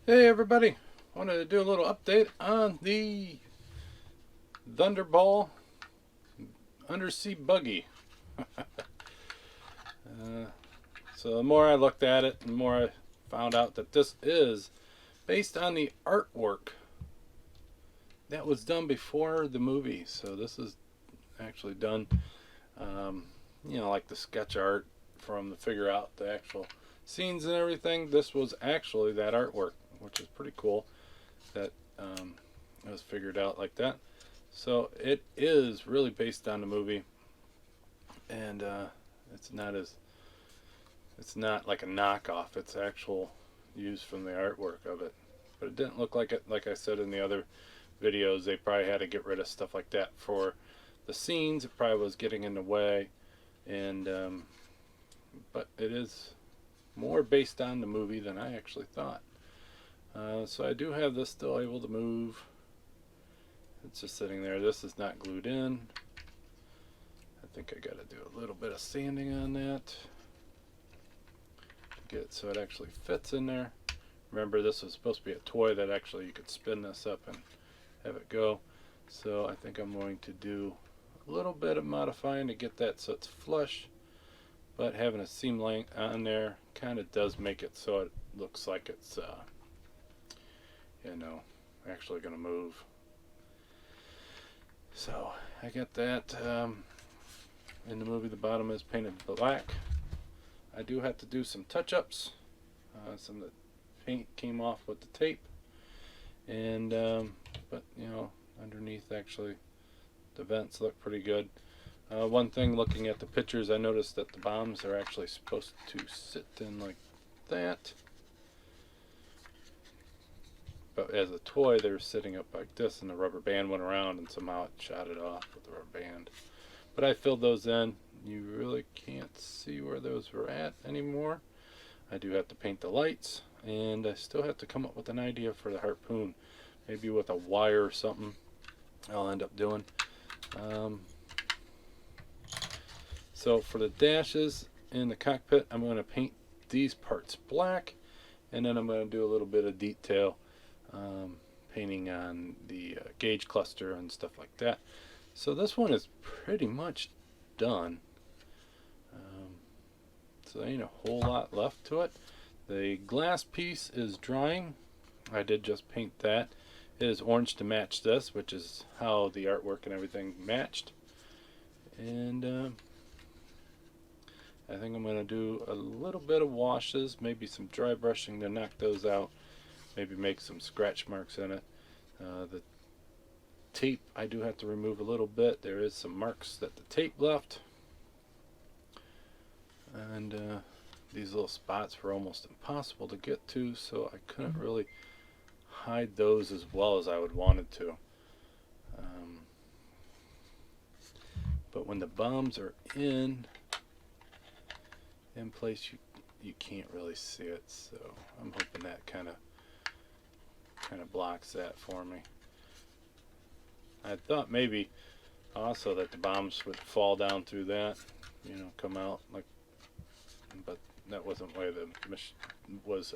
Hey everybody, wanted to do a little update on the Thunderball undersea buggy. So the more I looked at it, the more I found out that this is based on the artwork that was done before the movie. So this is actually done, um, like the sketch art from the figure out the actual scenes and everything. This was actually that artwork, which is pretty cool that it was figured out like that. So it is really based on the movie, and it's not as it's not like a knockoff. It's actual used from the artwork of it, but it didn't look like it. Like I said in the other videos, they probably had to get rid of stuff like that for the scenes. It probably was getting in the way, and but it is more based on the movie than I actually thought. So I do have this still able to move. It's just sitting there. This is not glued in. I think I got to do a little bit of sanding on that to get it so it actually fits in there. Remember, this was supposed to be a toy that actually you could spin this up and have it go. So I think I'm going to do a little bit of modifying to get that so it's flush, but having a seam length on there kind of does make it so it looks like it's actually going to move. So I got that. In the movie, the bottom is painted black. I do have to do some touch-ups. Some of the paint came off with the tape, and but underneath actually the vents look pretty good. One thing, looking at the pictures, I noticed that the bombs are actually supposed to sit in like that. But as a toy, they were sitting up like this, and the rubber band went around, and somehow it shot it off with the rubber band. But I filled those in. You really can't see where those were at anymore. I do have to paint the lights, and I still have to come up with an idea for the harpoon. Maybe with a wire or something I'll end up doing. So for the dashes in the cockpit, I'm going to paint these parts black, and then I'm going to do a little bit of detail painting on the gauge cluster and stuff like that. So this one is pretty much done. So there ain't a whole lot left to it. The glass piece is drying. I did just paint that. It is orange to match this, which is how the artwork and everything matched. And I think I'm going to do a little bit of washes, maybe some dry brushing to knock those out, maybe make some scratch marks in it. The tape I do have to remove a little bit. There is some marks that the tape left, and these little spots were almost impossible to get to, so I couldn't really hide those as well as I would wanted to. But when the bombs are in place, you can't really see it, so I'm hoping that kind of blocks that for me. I thought maybe also that the bombs would fall down through that, come out like, but that wasn't the way the machine was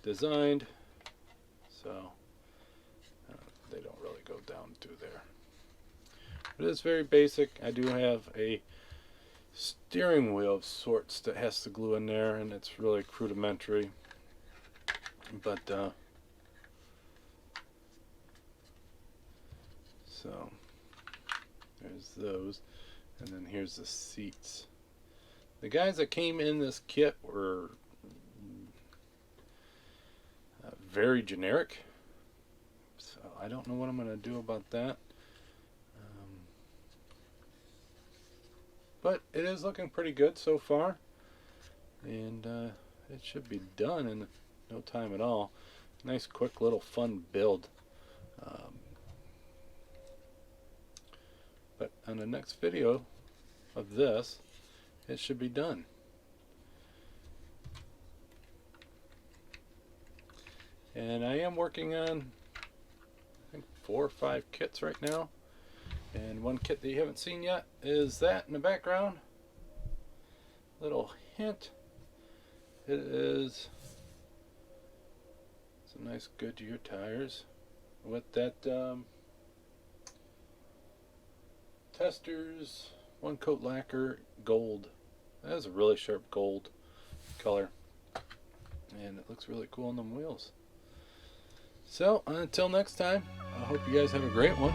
designed, so they don't really go down through there. But it's very basic. I do have a steering wheel of sorts that has to glue in there, and it's really rudimentary, but so there's those, and then here's the seats. The guys that came in this kit were very generic, so I don't know what I'm going to do about that. But it is looking pretty good so far, and it should be done in no time at all. Nice, quick, little fun build. But on the next video of this, it should be done. And I am working on, I think, 4 or 5 kits right now. And one kit that you haven't seen yet is that in the background. Little hint. It is Some nice Goodyear tires with that Testers one coat lacquer gold. That is a really sharp gold color, and it looks really cool on them wheels. So until next time, I hope you guys have a great one.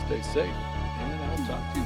Stay safe, and I'll talk to you